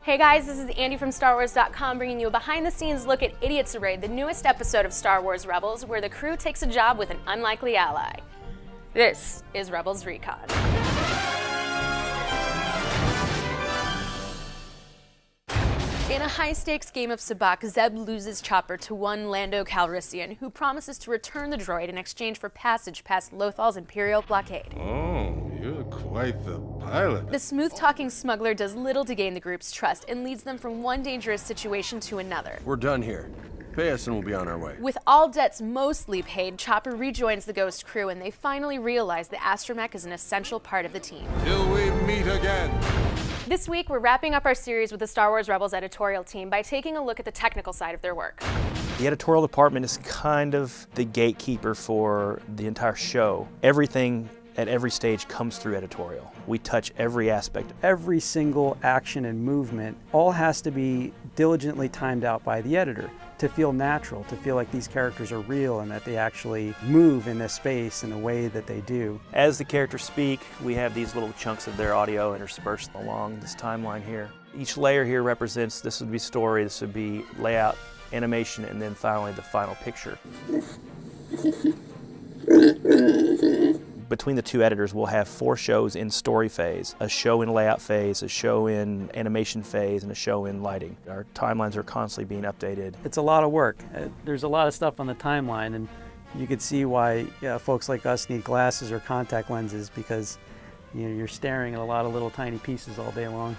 Hey guys, this is Andy from StarWars.com bringing you a behind-the-scenes look at Idiot's Array, the newest episode of Star Wars Rebels, where the crew takes a job with an unlikely ally. This is Rebels Recon. In a high-stakes game of sabacc, Zeb loses Chopper to one Lando Calrissian, who promises to return the droid in exchange for passage past Lothal's Imperial blockade. Oh, you're quite the pilot. The smooth-talking smuggler does little to gain the group's trust and leads them from one dangerous situation to another. We're done here. Pay us and we'll be on our way. With all debts mostly paid, Chopper rejoins the Ghost crew and they finally realize the astromech is an essential part of the team. Till we meet again. This week, we're wrapping up our series with the Star Wars Rebels editorial team by taking a look at the technical side of their work. The editorial department is kind of the gatekeeper for the entire show. Everything at every stage comes through editorial. We touch every aspect. Every single action and movement all has to be diligently timed out by the editor to feel natural, to feel like these characters are real and that they actually move in this space in a way that they do. As the characters speak, we have these little chunks of their audio interspersed along this timeline here. Each layer here represents, this would be story, this would be layout, animation, and then finally the final picture. Between the two editors, we'll have 4 shows in story phase, a show in layout phase, a show in animation phase, and a show in lighting. Our timelines are constantly being updated. It's a lot of work. There's a lot of stuff on the timeline, and you could see why folks like us need glasses or contact lenses, because you're staring at a lot of little tiny pieces all day long.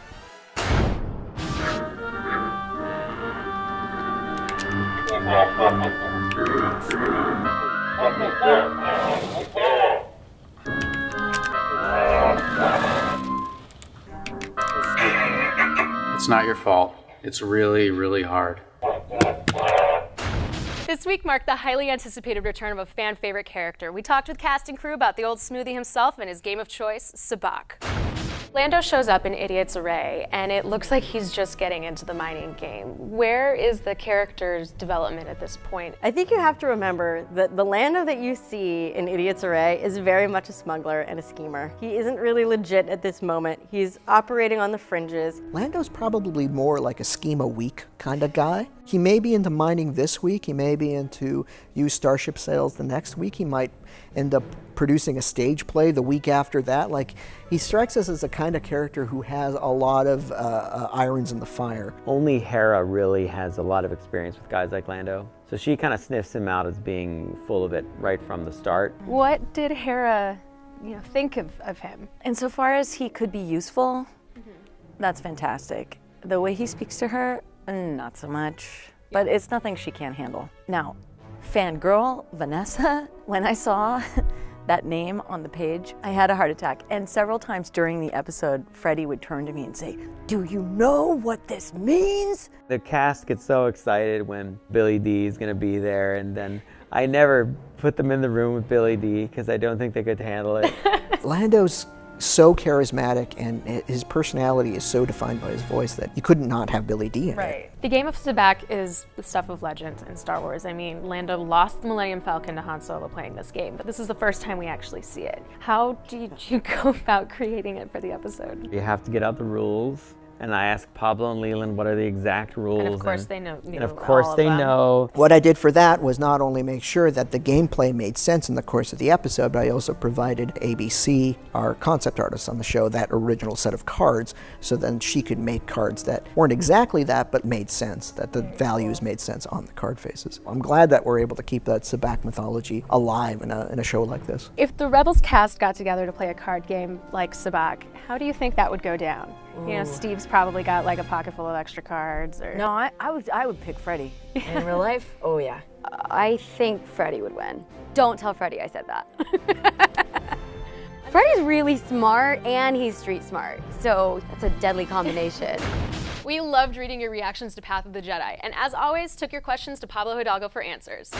It's not your fault. It's really, really hard. This week marked the highly anticipated return of a fan-favorite character. We talked with cast and crew about the old smoothie himself and his game of choice, sabacc. Lando shows up in Idiot's Array, and it looks like he's just getting into the mining game. Where is the character's development at this point? I think you have to remember that the Lando that you see in Idiot's Array is very much a smuggler and a schemer. He isn't really legit at this moment. He's operating on the fringes. Lando's probably more like a scheme-a-week kind of guy. He may be into mining this week, he may be into used starship sales the next week, he might end up producing a stage play the week after that. Like, he strikes us as a kind of character who has a lot of irons in the fire. Only Hera really has a lot of experience with guys like Lando, so she kind of sniffs him out as being full of it right from the start. What did Hera think of him? Insofar as he could be useful, that's fantastic. The way he speaks to her, not so much, but it's nothing she can't handle. Now, fangirl Vanessa, when I saw that name on the page, I had a heart attack. And several times during the episode, Freddie would turn to me and say, "Do you know what this means?" The cast gets so excited when Billy D is going to be there, and then I never put them in the room with Billy D because I don't think they could handle it. Lando's so charismatic and his personality is so defined by his voice that you couldn't not have Billy D in it. The game of sabacc is the stuff of legend in Star Wars. I mean, Lando lost the Millennium Falcon to Han Solo playing this game, but this is the first time we actually see it. How did you go about creating it for the episode? You have to get out the rules, and I asked Pablo and Leland what are the exact rules. And of course they know. And of course they know. What I did for that was not only make sure that the gameplay made sense in the course of the episode, but I also provided ABC, our concept artist on the show, that original set of cards, so then she could make cards that weren't exactly that, but made sense, that the values made sense on the card faces. I'm glad that we're able to keep that sabacc mythology alive in a show like this. If the Rebels cast got together to play a card game like sabacc, how do you think that would go down? Steve's probably got like a pocket full of extra cards. Or... No, I would pick Freddie. In real life? Oh yeah. I think Freddie would win. Don't tell Freddie I said that. Freddie's really smart and he's street smart, so that's a deadly combination. We loved reading your reactions to Path of the Jedi, and as always, took your questions to Pablo Hidalgo for answers.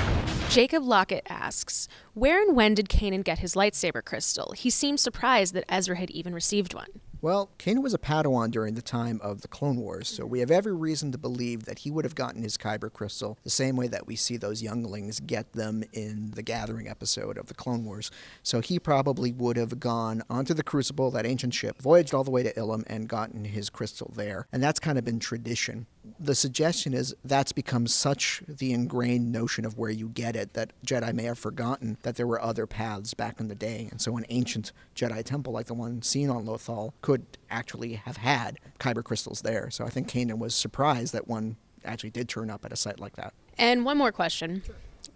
Jacob Lockett asks, where and when did Kanan get his lightsaber crystal? He seemed surprised that Ezra had even received one. Well, Kanan was a Padawan during the time of the Clone Wars, so we have every reason to believe that he would have gotten his Kyber crystal the same way that we see those younglings get them in the Gathering episode of the Clone Wars. So he probably would have gone onto the Crucible, that ancient ship, voyaged all the way to Ilum, and gotten his crystal there. And that's kind of been tradition. The suggestion is that's become such the ingrained notion of where you get it that Jedi may have forgotten that there were other paths back in the day. And so an ancient Jedi temple like the one seen on Lothal could actually have had Kyber crystals there. So I think Kanan was surprised that one actually did turn up at a site like that. And one more question,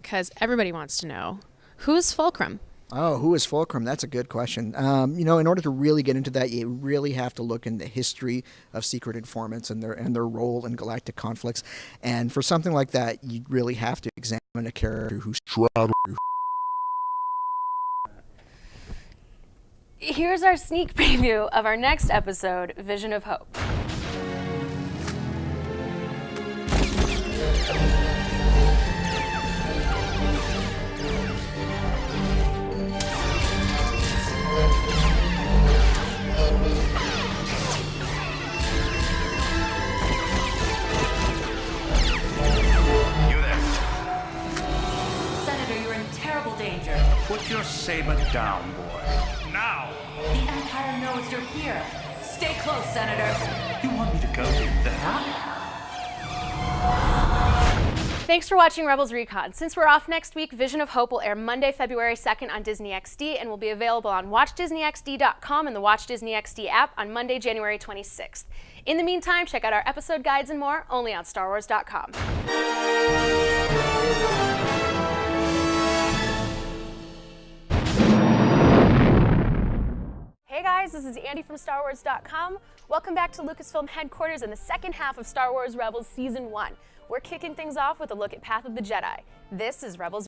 because everybody wants to know, who is Fulcrum? Oh, who is Fulcrum? That's a good question. In order to really get into that, you really have to look in the history of secret informants and their role in galactic conflicts. And for something like that, you really have to examine a character who's straddled. Here's our sneak preview of our next episode, Vision of Hope. Put your saber down, boy. Now! The Empire knows you're here. Stay close, Senator. You want me to go there? Thanks for watching Rebels Recon. Since we're off next week, Vision of Hope will air Monday, February 2nd on Disney XD and will be available on WatchDisneyXD.com and the Watch Disney XD app on Monday, January 26th. In the meantime, check out our episode guides and more only on StarWars.com. Hey guys, this is Andy from StarWars.com. Welcome back to Lucasfilm headquarters in the second half of Star Wars Rebels Season 1. We're kicking things off with a look at Path of the Jedi. This is Rebels